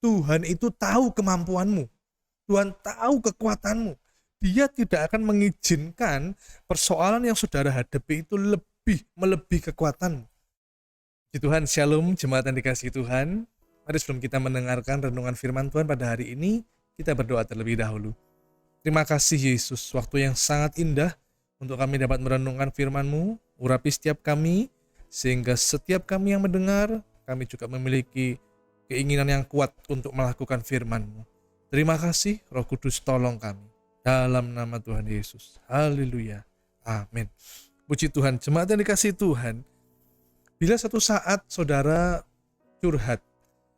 Tuhan itu tahu kemampuanmu. Tuhan tahu kekuatanmu. Dia tidak akan mengizinkan persoalan yang saudara hadapi itu melebihi kekuatanmu. Puji Tuhan, shalom jemaat yang dikasihi Tuhan. Mari sebelum kita mendengarkan renungan firman Tuhan pada hari ini, kita berdoa terlebih dahulu. Terima kasih Yesus, waktu yang sangat indah untuk kami dapat merenungkan firman-Mu. Urapi setiap kami, sehingga setiap kami yang mendengar, kami juga memiliki keinginan yang kuat untuk melakukan firman-Mu. Terima kasih, Roh Kudus tolong kami. Dalam nama Tuhan Yesus. Haleluya. Amin. Puji Tuhan, jemaat yang dikasihi Tuhan. Bila satu saat saudara curhat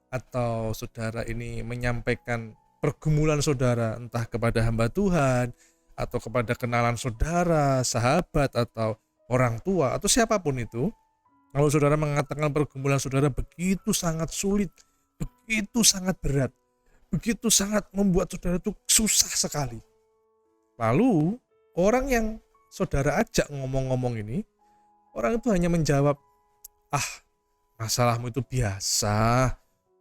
atau saudara ini menyampaikan pergumulan saudara entah kepada hamba Tuhan atau kepada kenalan saudara, sahabat atau orang tua atau siapapun itu, kalau saudara mengatakan pergumulan saudara begitu sangat sulit, begitu sangat berat, begitu sangat membuat saudara itu susah sekali. Lalu orang yang saudara ajak ngomong-ngomong ini, orang itu hanya menjawab, masalahmu itu biasa,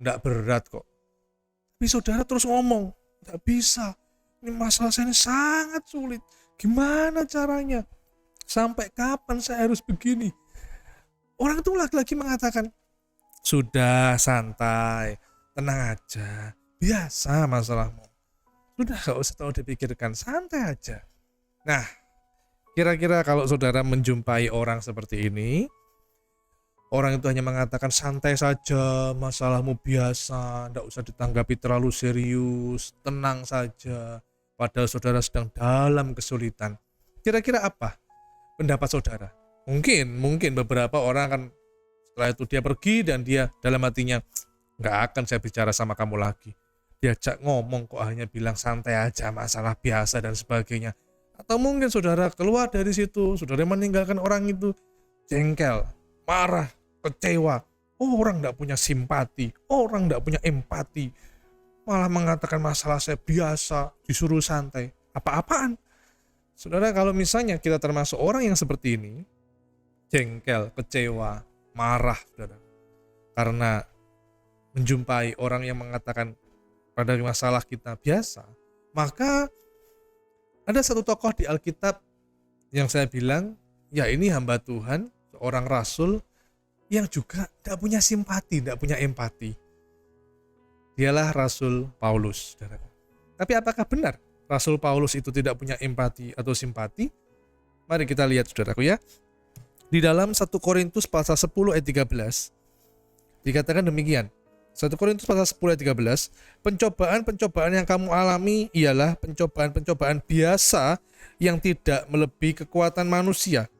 enggak berat kok. Tapi saudara terus ngomong, enggak bisa, ini masalah saya ini sangat sulit, gimana caranya? Sampai kapan saya harus begini? Orang itu lagi-lagi mengatakan, sudah santai, tenang aja, biasa masalahmu. Sudah gak usah tahu dipikirkan, santai aja. Nah, kira-kira kalau saudara menjumpai orang seperti ini, orang itu hanya mengatakan santai saja, masalahmu biasa, tidak usah ditanggapi terlalu serius, tenang saja, padahal saudara sedang dalam kesulitan. Kira-kira apa pendapat saudara? Mungkin beberapa orang kan setelah itu dia pergi dan dia dalam hatinya, gak akan saya bicara sama kamu lagi. Diajak ngomong kok hanya bilang santai aja, masalah biasa dan sebagainya. Atau mungkin saudara keluar dari situ, saudara meninggalkan orang itu jengkel, marah, kecewa. Orang gak punya simpati, orang gak punya empati, malah mengatakan masalah saya biasa, disuruh santai. Apa-apaan? Saudara, kalau misalnya kita termasuk orang yang seperti ini, jengkel, kecewa, marah, saudara, karena menjumpai orang yang mengatakan pada masalah kita biasa, maka ada satu tokoh di Alkitab yang saya bilang, ya ini hamba Tuhan, seorang rasul yang juga tidak punya simpati, tidak punya empati. Dialah Rasul Paulus. Tapi apakah benar Rasul Paulus itu tidak punya empati atau simpati? Mari kita lihat saudaraku ya. Di dalam 1 Korintus pasal 10 ayat 13 dikatakan demikian. 1 Korintus pasal 10 ayat 13, pencobaan-pencobaan yang kamu alami ialah pencobaan-pencobaan biasa yang tidak melebihi kekuatan manusia.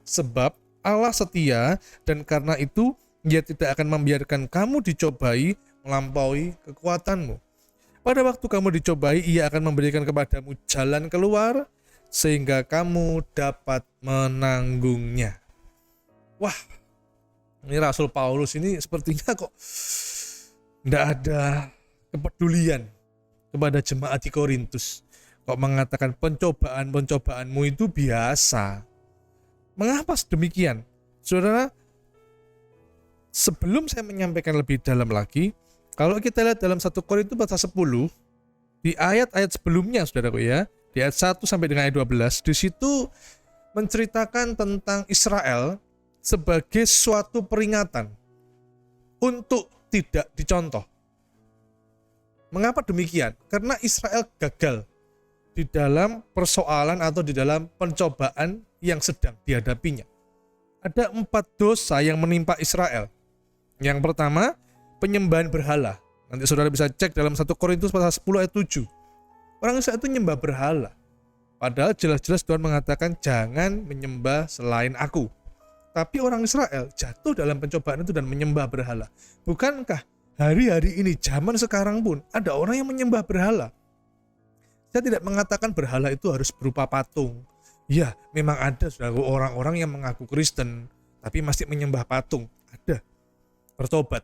Sebab Allah setia dan karena itu Dia tidak akan membiarkan kamu dicobai melampaui kekuatanmu. Pada waktu kamu dicobai, Ia akan memberikan kepadamu jalan keluar sehingga kamu dapat menanggungnya. Wah, ini Rasul Paulus ini sepertinya kok tidak ada kepedulian kepada jemaat di Korintus. Kok mengatakan pencobaan-pencobaanmu itu biasa. Mengapa demikian? Saudara, sebelum saya menyampaikan lebih dalam lagi, kalau kita lihat dalam 1 Korintus pasal 10, di ayat-ayat sebelumnya saudaraku ya, di ayat 1 sampai dengan ayat 12, di situ menceritakan tentang Israel sebagai suatu peringatan untuk tidak dicontoh. Mengapa demikian? Karena Israel gagal di dalam persoalan atau di dalam pencobaan yang sedang dihadapinya. Ada 4 dosa yang menimpa Israel. Yang pertama, penyembahan berhala. Nanti saudara bisa cek dalam 1 Korintus pasal 10 ayat 7. Orang Israel itu menyembah berhala. Padahal jelas-jelas Tuhan mengatakan jangan menyembah selain aku. Tapi orang Israel jatuh dalam pencobaan itu dan menyembah berhala. Bukankah hari-hari ini, zaman sekarang pun ada orang yang menyembah berhala? Saya tidak mengatakan berhala itu harus berupa patung. Ya, memang ada orang-orang yang mengaku Kristen, tapi masih menyembah patung. Ada. Bertobat.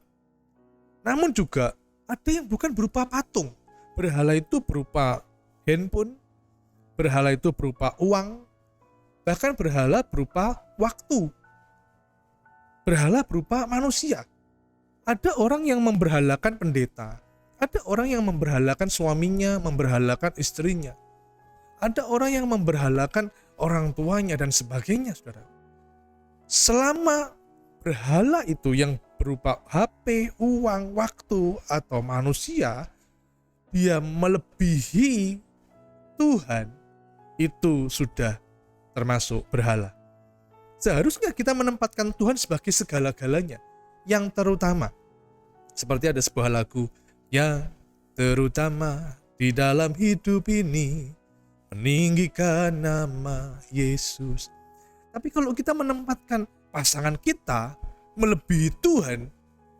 Namun juga ada yang bukan berupa patung. Berhala itu berupa handphone, berhala itu berupa uang, bahkan berhala berupa waktu. Berhala berupa manusia. Ada orang yang memberhalakan pendeta, Ada orang yang memberhalakan suaminya, memberhalakan istrinya. Ada orang yang memberhalakan orang tuanya dan sebagainya, saudara. Selama berhala itu yang berupa HP, uang, waktu, atau manusia, dia melebihi Tuhan, itu sudah termasuk berhala. Seharusnya kita menempatkan Tuhan sebagai segala-galanya, yang terutama. Seperti ada sebuah lagu, yang terutama di dalam hidup ini, meninggikan nama Yesus. Tapi kalau kita menempatkan pasangan kita melebihi Tuhan,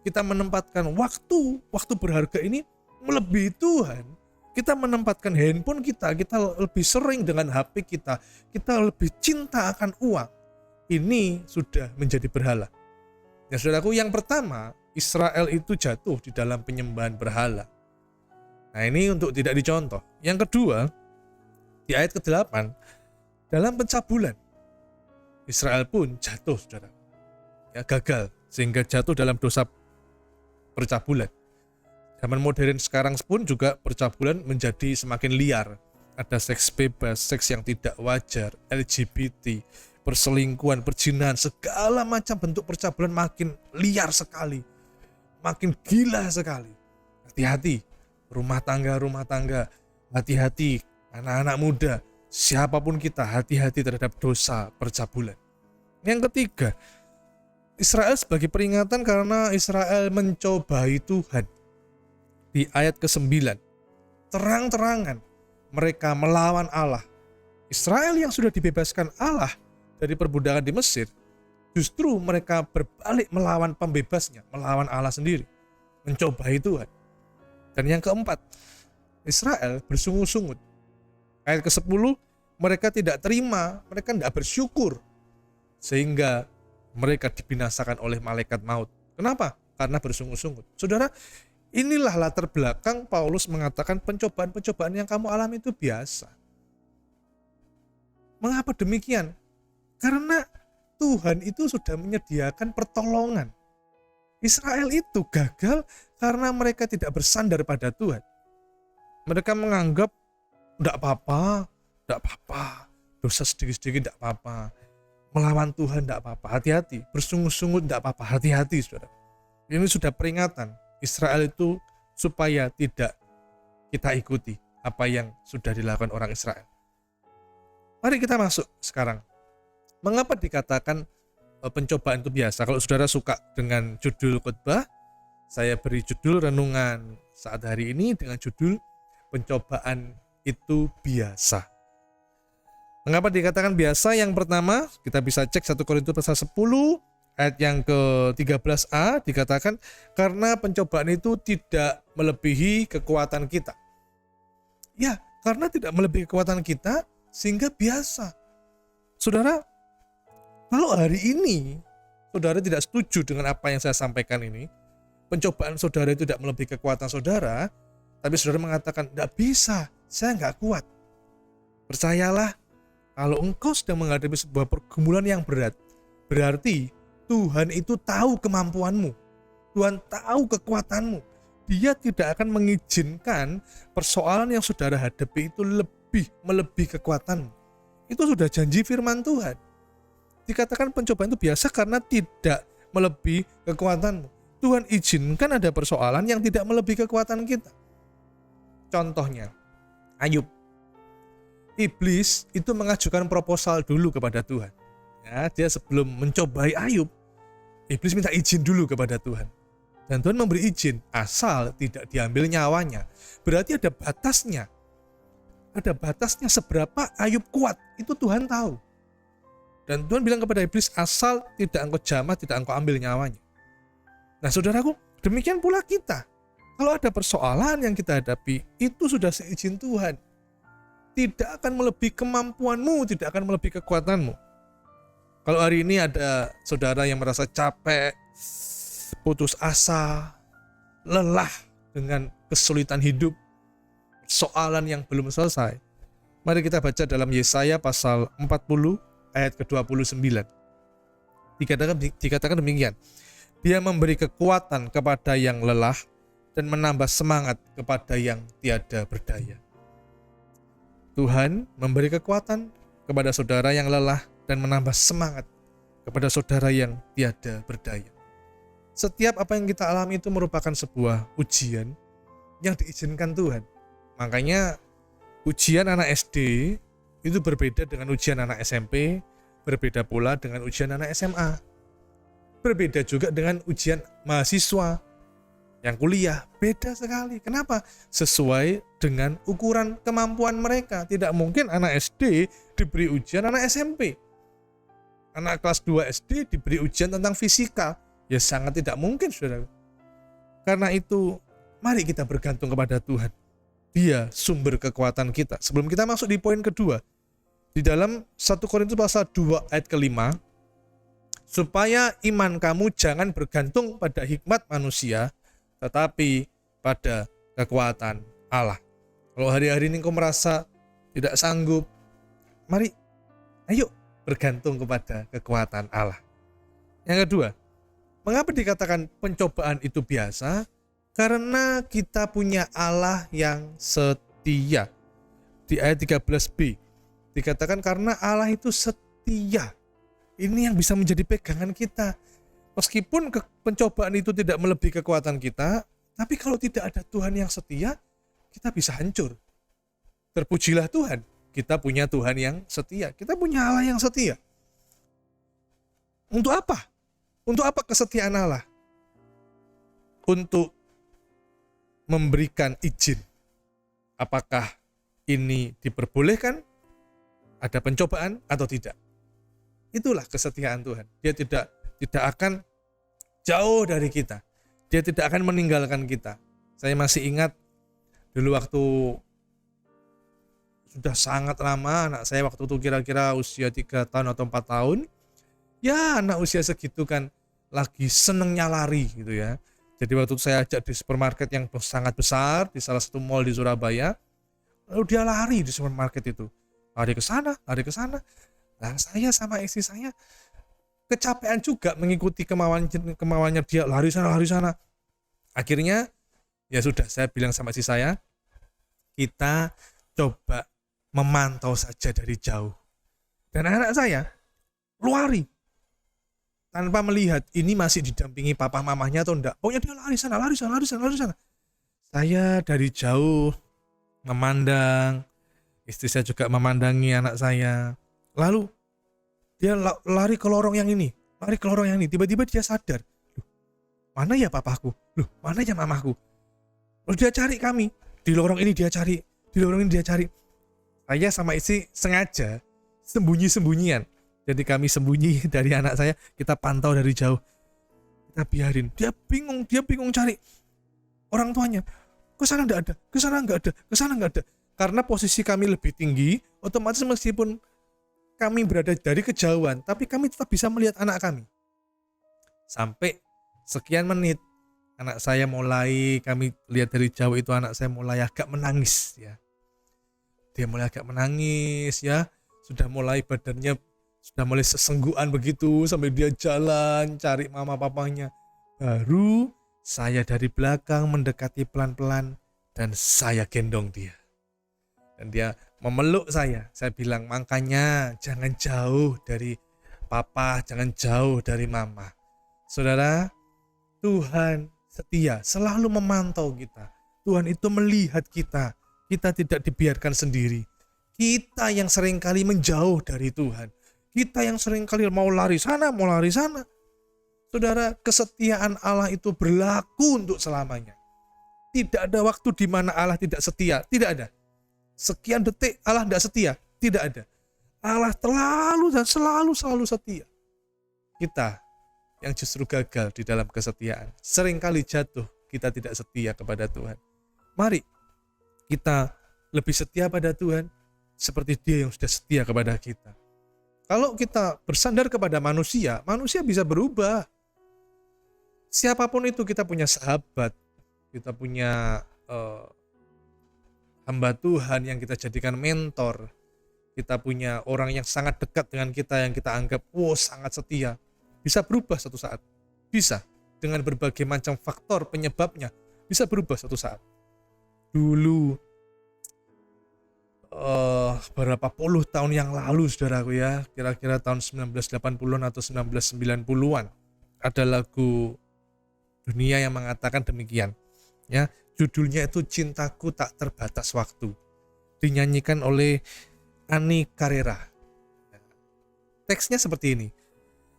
kita menempatkan waktu berharga ini melebihi Tuhan, kita menempatkan handphone kita lebih sering dengan HP kita lebih cinta akan uang, ini sudah menjadi berhala. Ya saudaraku, yang pertama, Israel itu jatuh di dalam penyembahan berhala. Nah ini untuk tidak dicontoh. Yang kedua, di ayat ke-8, dalam pencabulan, Israel pun jatuh, saudara. Ya, gagal, sehingga jatuh dalam dosa percabulan. Zaman modern sekarang pun juga percabulan menjadi semakin liar. Ada seks bebas, seks yang tidak wajar, LGBT, perselingkuhan, perzinahan, segala macam bentuk percabulan makin liar sekali, makin gila sekali. Hati-hati rumah tangga, hati-hati anak-anak muda, siapapun kita, hati-hati terhadap dosa percabulan. Yang ketiga, Israel sebagai peringatan karena Israel mencobai Tuhan. Di ayat ke-9, terang-terangan mereka melawan Allah. Israel yang sudah dibebaskan Allah dari perbudakan di Mesir, justru mereka berbalik melawan pembebasnya, melawan Allah sendiri, mencobai Tuhan. Dan yang keempat, Israel bersungut-sungut. Ayat ke-10, mereka tidak terima, mereka tidak bersyukur, sehingga mereka dibinasakan oleh malaikat maut. Kenapa? Karena bersungut-sungut. Saudara, inilah latar belakang Paulus mengatakan pencobaan-pencobaan yang kamu alami itu biasa. Mengapa demikian? Karena Tuhan itu sudah menyediakan pertolongan. Israel itu gagal karena mereka tidak bersandar pada Tuhan. Mereka menganggap tidak apa-apa, dosa sedikit-sedikit tidak apa-apa, melawan Tuhan tidak apa-apa, hati-hati, bersungut-sungut tidak apa-apa, hati-hati, saudara. Ini sudah peringatan Israel itu supaya tidak kita ikuti apa yang sudah dilakukan orang Israel. Mari kita masuk sekarang. Mengapa dikatakan pencobaan itu biasa? Kalau saudara suka dengan judul khotbah, saya beri judul renungan saat hari ini dengan judul pencobaan itu biasa. Mengapa dikatakan biasa? Yang pertama, kita bisa cek 1 Korintus pasal 10 ayat yang ke-13a, dikatakan karena pencobaan itu tidak melebihi kekuatan kita. Ya, karena tidak melebihi kekuatan kita sehingga biasa. Saudara, kalau hari ini saudara tidak setuju dengan apa yang saya sampaikan ini, pencobaan saudara itu tidak melebihi kekuatan saudara, tapi saudara mengatakan, tidak bisa, saya nggak kuat. Percayalah, kalau engkau sedang menghadapi sebuah pergumulan yang berat, berarti Tuhan itu tahu kemampuanmu. Tuhan tahu kekuatanmu. Dia tidak akan mengizinkan persoalan yang saudara hadapi itu lebih melebihi kekuatanmu. Itu sudah janji firman Tuhan. Dikatakan pencobaan itu biasa karena tidak melebihi kekuatanmu. Tuhan izinkan ada persoalan yang tidak melebihi kekuatan kita. Contohnya, Ayub. Iblis itu mengajukan proposal dulu kepada Tuhan. Ya, dia sebelum mencobai Ayub, Iblis minta izin dulu kepada Tuhan. Dan Tuhan memberi izin asal tidak diambil nyawanya. Berarti ada batasnya. Ada batasnya seberapa Ayub kuat, itu Tuhan tahu. Dan Tuhan bilang kepada Iblis, asal tidak engkau jamah, tidak engkau ambil nyawanya. Nah saudaraku, demikian pula kita. Kalau ada persoalan yang kita hadapi, itu sudah seizin Tuhan. Tidak akan melebihi kemampuanmu, tidak akan melebihi kekuatanmu. Kalau hari ini ada saudara yang merasa capek, putus asa, lelah dengan kesulitan hidup, soalan yang belum selesai, mari kita baca dalam Yesaya pasal 40 ayat ke-29. Dikatakan demikian, dia memberi kekuatan kepada yang lelah dan menambah semangat kepada yang tiada berdaya. Tuhan memberi kekuatan kepada saudara yang lelah dan menambah semangat kepada saudara yang tiada berdaya. Setiap apa yang kita alami itu merupakan sebuah ujian yang diizinkan Tuhan. Makanya ujian anak SD itu berbeda dengan ujian anak SMP, berbeda pula dengan ujian anak SMA. Berbeda juga dengan ujian mahasiswa yang kuliah, beda sekali. Kenapa? Sesuai dengan ukuran kemampuan mereka. Tidak mungkin anak SD diberi ujian anak SMP. Anak kelas 2 SD diberi ujian tentang fisika. Ya sangat tidak mungkin, saudara. Karena itu, mari kita bergantung kepada Tuhan. Dia sumber kekuatan kita. Sebelum kita masuk di poin kedua, di dalam 1 Korintus pasal 2 ayat ke-5, supaya iman kamu jangan bergantung pada hikmat manusia, tetapi pada kekuatan Allah. Kalau hari-hari ini kau merasa tidak sanggup, mari, ayo bergantung kepada kekuatan Allah. Yang kedua, mengapa dikatakan pencobaan itu biasa? Karena kita punya Allah yang setia. Di ayat 13b, dikatakan karena Allah itu setia. Ini yang bisa menjadi pegangan kita. Meskipun pencobaan itu tidak melebihi kekuatan kita, tapi kalau tidak ada Tuhan yang setia, kita bisa hancur. Terpujilah Tuhan, kita punya Tuhan yang setia. Kita punya Allah yang setia. Untuk apa? Untuk apa kesetiaan Allah? Untuk memberikan izin. Apakah ini diperbolehkan? Ada pencobaan atau tidak? Itulah kesetiaan Tuhan. Dia tidak akan jauh dari kita. Dia tidak akan meninggalkan kita. Saya masih ingat dulu waktu sudah sangat lama, anak saya waktu itu kira-kira usia 3 tahun atau 4 tahun. Ya, anak usia segitu kan lagi senengnya lari gitu ya. Jadi waktu itu saya ajak di supermarket yang sangat besar, di salah satu mall di Surabaya. Lalu dia lari di supermarket itu. Lari ke sana, lari ke sana. Nah, saya sama istri saya kecapean juga mengikuti kemauannya dia, lari sana, lari sana. Akhirnya ya sudah, saya bilang sama istri saya, kita coba memantau saja dari jauh. Dan anak saya lari tanpa melihat ini masih didampingi papa mamanya atau enggak. Pokoknya dia lari sana, lari sana, lari sana, lari sana. Saya dari jauh memandang, istri saya juga memandangi anak saya. Lalu dia lari ke lorong yang ini, lari ke lorong yang ini. Tiba-tiba dia sadar, loh, mana ya papaku? Loh, mana ya mamaku? Lalu dia cari kami. Di lorong ini dia cari, di lorong ini dia cari. Saya sama istri sengaja sembunyi-sembunyian. Jadi kami sembunyi dari anak saya, kita pantau dari jauh. Kita biarin. Dia bingung cari orang tuanya. Ke sana enggak ada, ke sana enggak ada, ke sana enggak ada. Karena posisi kami lebih tinggi, otomatis meskipun kami berada dari kejauhan, tapi kami tetap bisa melihat anak kami. Sampai sekian menit, anak saya mulai, kami lihat dari jauh itu anak saya mulai agak menangis ya. Dia mulai agak menangis ya, sudah mulai badannya sudah mulai sesenggukan begitu, sampai dia jalan cari mama papanya. Baru saya dari belakang mendekati pelan-pelan dan saya gendong dia. Dan dia memeluk saya. Saya bilang, makanya jangan jauh dari papa, jangan jauh dari mama. Saudara, Tuhan setia, selalu memantau kita. Tuhan itu melihat kita. Kita tidak dibiarkan sendiri. Kita yang seringkali menjauh dari Tuhan. Kita yang seringkali mau lari sana, mau lari sana. Saudara, kesetiaan Allah itu berlaku untuk selamanya. Tidak ada waktu di mana Allah tidak setia. Tidak ada. Sekian detik Allah tidak setia. Tidak ada. Allah terlalu dan selalu setia. Kita yang justru gagal di dalam kesetiaan. Seringkali jatuh, kita tidak setia kepada Tuhan. Mari kita lebih setia pada Tuhan seperti Dia yang sudah setia kepada kita. Kalau kita bersandar kepada manusia, manusia bisa berubah. Siapapun itu, kita punya sahabat, kita punya hamba Tuhan yang kita jadikan mentor. Kita punya orang yang sangat dekat dengan kita, yang kita anggap sangat setia. Bisa berubah suatu saat. Bisa. Dengan berbagai macam faktor penyebabnya. bisa berubah suatu saat. Dulu berapa puluh tahun yang lalu saudaraku ya, kira-kira tahun 1980-an atau 1990-an, ada lagu dunia yang mengatakan demikian ya, judulnya itu Cintaku Tak Terbatas Waktu, dinyanyikan oleh Ani Carrera. Teksnya seperti ini: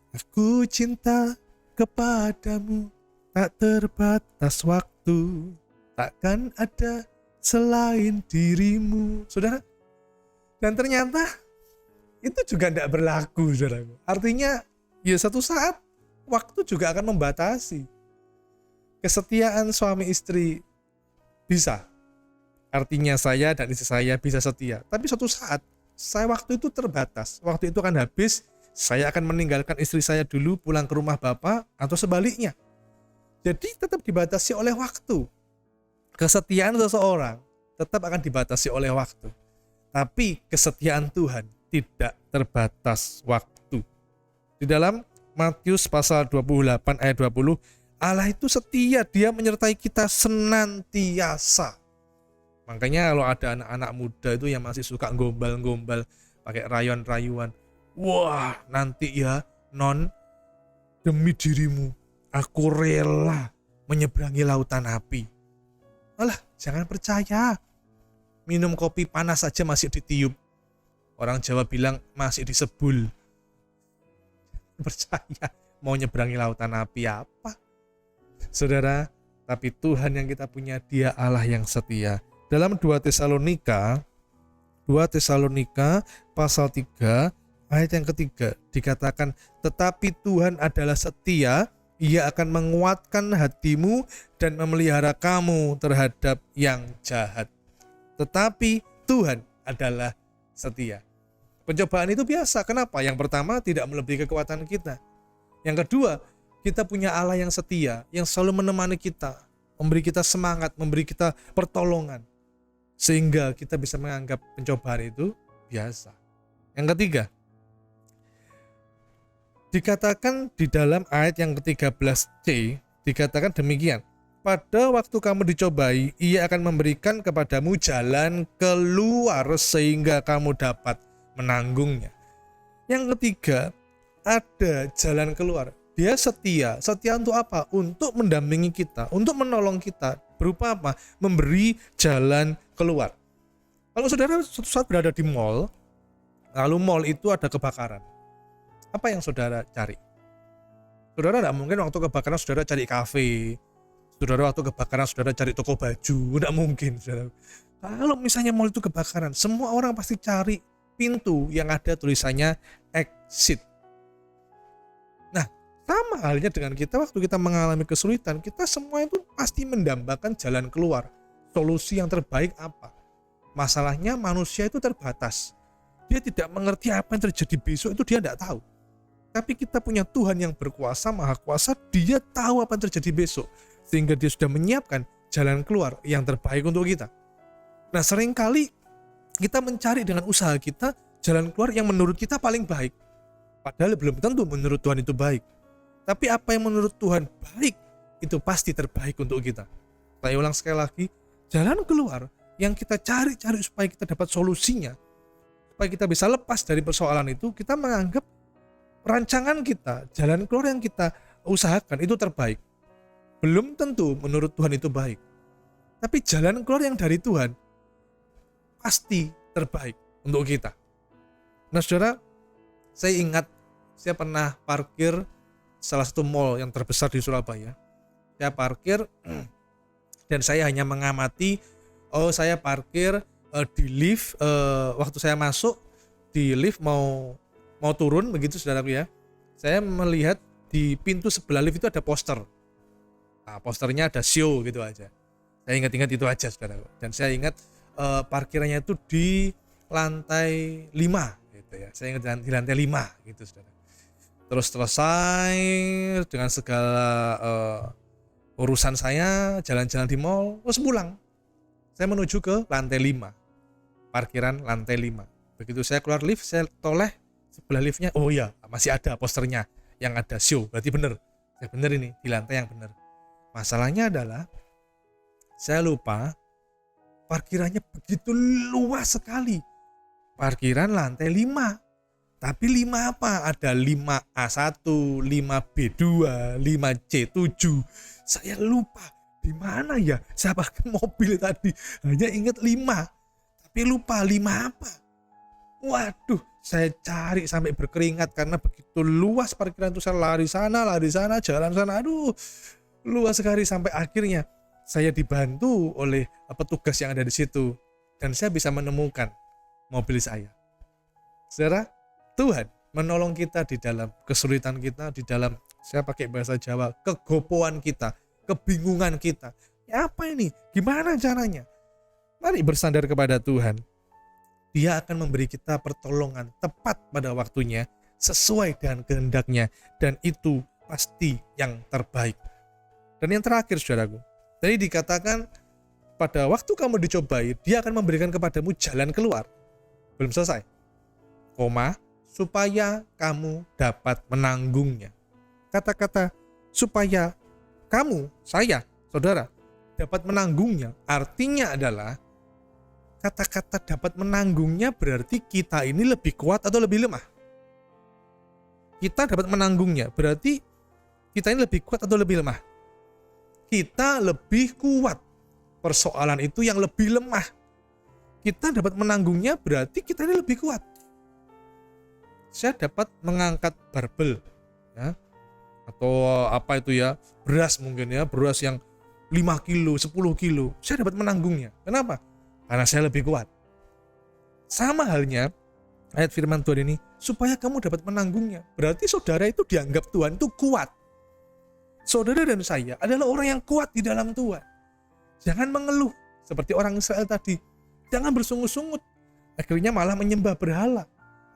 aku cinta kepadamu tak terbatas waktu, takkan ada selain dirimu. Saudara, dan ternyata itu juga tidak berlaku, saudara. Artinya ya satu saat waktu juga akan membatasi. Kesetiaan suami istri bisa, artinya saya dan istri saya bisa setia, tapi suatu saat waktu itu terbatas, waktu itu akan habis, saya akan meninggalkan istri saya dulu pulang ke rumah bapak atau sebaliknya. Jadi tetap dibatasi oleh waktu. Kesetiaan seseorang tetap akan dibatasi oleh waktu. Tapi kesetiaan Tuhan tidak terbatas waktu. Di dalam Matius pasal 28 ayat 20, Allah itu setia, dia menyertai kita senantiasa. Makanya kalau ada anak-anak muda itu yang masih suka gombal-gombal, pakai rayuan-rayuan, wah nanti ya non, demi dirimu aku rela menyeberangi lautan api. Alah, jangan percaya. Minum kopi panas saja masih ditiup. Orang Jawa bilang masih disebul. Percaya mau nyeberangi lautan api apa? Saudara, tapi Tuhan yang kita punya, dia Allah yang setia. Dalam 2 Tesalonika pasal 3 ayat yang ketiga dikatakan, tetapi Tuhan adalah setia, Ia akan menguatkan hatimu dan memelihara kamu terhadap yang jahat. Tetapi Tuhan adalah setia. Pencobaan itu biasa. Kenapa? Yang pertama, tidak melebihi kekuatan kita. Yang kedua, kita punya Allah yang setia, yang selalu menemani kita, memberi kita semangat, memberi kita pertolongan, sehingga kita bisa menganggap pencobaan itu biasa. Yang ketiga, dikatakan di dalam ayat yang ke-13c, dikatakan demikian, pada waktu kamu dicobai, Ia akan memberikan kepadamu jalan keluar sehingga kamu dapat menanggungnya. Yang ketiga, ada jalan keluar. Dia setia. Setia untuk apa? Untuk mendampingi kita, untuk menolong kita. Berupa apa? Memberi jalan keluar. Kalau saudara suatu saat berada di mall, lalu mall itu ada kebakaran, apa yang saudara cari? Saudara tidak mungkin waktu kebakaran saudara cari kafe, saudara waktu kebakaran saudara cari toko baju, tidak mungkin, saudara. Kalau misalnya mall itu kebakaran, semua orang pasti cari pintu yang ada tulisannya exit. Nah, sama halnya dengan kita waktu kita mengalami kesulitan, kita semua itu pasti mendambakan jalan keluar, solusi yang terbaik apa. Masalahnya manusia itu terbatas. Dia tidak mengerti apa yang terjadi besok, itu dia tidak tahu. Tapi kita punya Tuhan yang berkuasa, maha kuasa, dia tahu apa yang terjadi besok, sehingga dia sudah menyiapkan jalan keluar yang terbaik untuk kita. Nah, seringkali kita mencari dengan usaha kita jalan keluar yang menurut kita paling baik, padahal belum tentu menurut Tuhan itu baik. Tapi apa yang menurut Tuhan baik, itu pasti terbaik untuk kita. Saya ulang sekali lagi, jalan keluar yang kita cari-cari supaya kita dapat solusinya, supaya kita bisa lepas dari persoalan itu, kita menganggap rancangan kita, jalan keluar yang kita usahakan itu terbaik. Belum tentu menurut Tuhan itu baik. Tapi jalan keluar yang dari Tuhan pasti terbaik untuk kita. Nah, saudara, saya ingat saya pernah parkir salah satu mall yang terbesar di Surabaya. Saya parkir dan saya hanya mengamati, saya parkir di lift, waktu saya masuk di lift mau turun begitu saudaraku ya, saya melihat di pintu sebelah lift itu ada poster. Nah, posternya ada show gitu aja. Saya ingat-ingat itu aja saudaraku. Dan saya ingat parkirannya itu di lantai 5 gitu ya. Saya ingat di lantai 5 gitu saudara. Terus selesai dengan segala urusan saya, jalan-jalan di mall, terus pulang. Saya menuju ke lantai 5. Parkiran lantai 5. Begitu saya keluar lift, saya toleh sebelah liftnya, oh iya masih ada posternya yang ada show, berarti benar. Ya benar ini, di lantai yang benar. Masalahnya adalah Saya lupa, parkirannya begitu luas sekali. Parkiran lantai 5. Tapi 5 apa? Ada 5A1, 5B2, 5C7. Saya lupa di mana ya saya pakai mobil tadi. Hanya ingat 5. Tapi lupa 5 apa. Waduh, saya cari sampai berkeringat karena begitu luas parkiran itu. Saya lari sana, jalan sana. Aduh, luas sekali sampai akhirnya saya dibantu oleh petugas yang ada di situ dan saya bisa menemukan mobil saya. Saudara, Tuhan menolong kita di dalam kesulitan kita, di dalam, saya pakai bahasa Jawa, kegopoan kita, kebingungan kita. Ya apa ini? Gimana caranya? Mari bersandar kepada Tuhan. Dia akan memberi kita pertolongan tepat pada waktunya, sesuai dengan kehendaknya, dan itu pasti yang terbaik. Dan yang terakhir, saudaraku, tadi dikatakan pada waktu kamu dicobai, dia akan memberikan kepadamu jalan keluar. Belum selesai. Supaya kamu dapat menanggungnya. Kata-kata supaya kamu, saya, saudara, dapat menanggungnya, artinya adalah kata-kata dapat menanggungnya berarti kita ini lebih kuat atau lebih lemah. Kita dapat menanggungnya berarti kita ini lebih kuat atau lebih lemah. Kita lebih kuat. Persoalan itu yang lebih lemah. Kita dapat menanggungnya berarti kita ini lebih kuat. Saya dapat mengangkat barbel, ya, atau apa itu ya, beras mungkin ya, beras yang 5 kilo, 10 kilo, saya dapat menanggungnya. Kenapa? Karena saya lebih kuat. Sama halnya ayat firman Tuhan ini, supaya kamu dapat menanggungnya. Berarti saudara itu dianggap Tuhan itu kuat. Saudara dan saya adalah orang yang kuat di dalam Tuhan. Jangan mengeluh seperti orang Israel tadi. Jangan bersungut-sungut. Akhirnya malah menyembah berhala.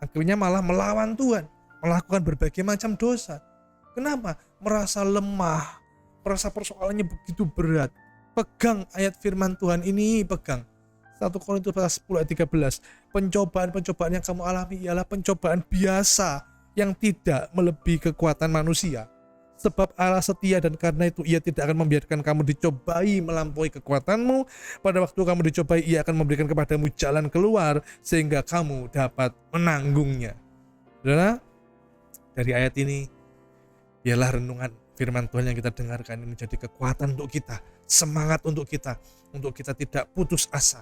Akhirnya malah melawan Tuhan, melakukan berbagai macam dosa. Kenapa? Merasa lemah, merasa persoalannya begitu berat. Pegang ayat firman Tuhan ini, pegang. 1 Korintus 10 ayat 13. Pencobaan-pencobaan yang kamu alami ialah pencobaan biasa yang tidak melebihi kekuatan manusia. Sebab Allah setia dan karena itu ia tidak akan membiarkan kamu dicobai melampaui kekuatanmu. Pada waktu kamu dicobai, ia akan memberikan kepadamu jalan keluar sehingga kamu dapat menanggungnya. Saudara, dari ayat ini, biarlah renungan firman Tuhan yang kita dengarkan ini menjadi kekuatan untuk kita, semangat untuk kita tidak putus asa.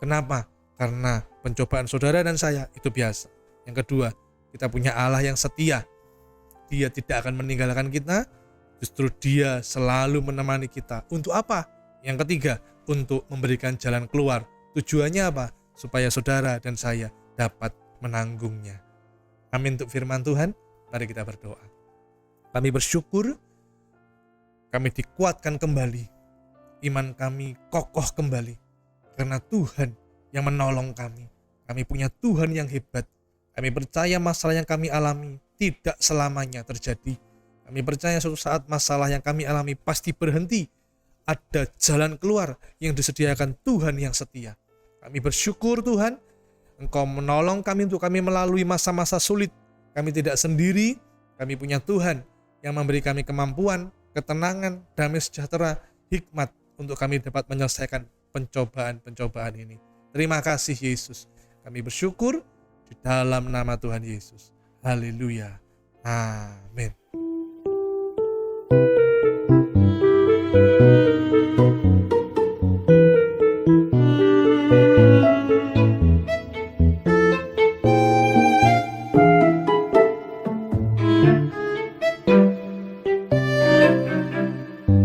Kenapa? Karena pencobaan saudara dan saya itu biasa. Yang kedua, kita punya Allah yang setia. Dia tidak akan meninggalkan kita, justru dia selalu menemani kita. Untuk apa? Yang ketiga, untuk memberikan jalan keluar. Tujuannya apa? Supaya saudara dan saya dapat menanggungnya. Amin untuk firman Tuhan. Mari kita berdoa. Kami bersyukur, kami dikuatkan kembali. Iman kami kokoh kembali. Karena Tuhan yang menolong kami. Kami punya Tuhan yang hebat. Kami percaya masalah yang kami alami tidak selamanya terjadi. Kami percaya suatu saat masalah yang kami alami pasti berhenti. Ada jalan keluar yang disediakan Tuhan yang setia. Kami bersyukur Tuhan, Engkau menolong kami untuk kami melalui masa-masa sulit. Kami tidak sendiri, kami punya Tuhan yang memberi kami kemampuan, ketenangan, damai sejahtera, hikmat untuk kami dapat menyelesaikan pencobaan-pencobaan ini. Terima kasih Yesus. Kami bersyukur di dalam nama Tuhan Yesus. Haleluya. Amin.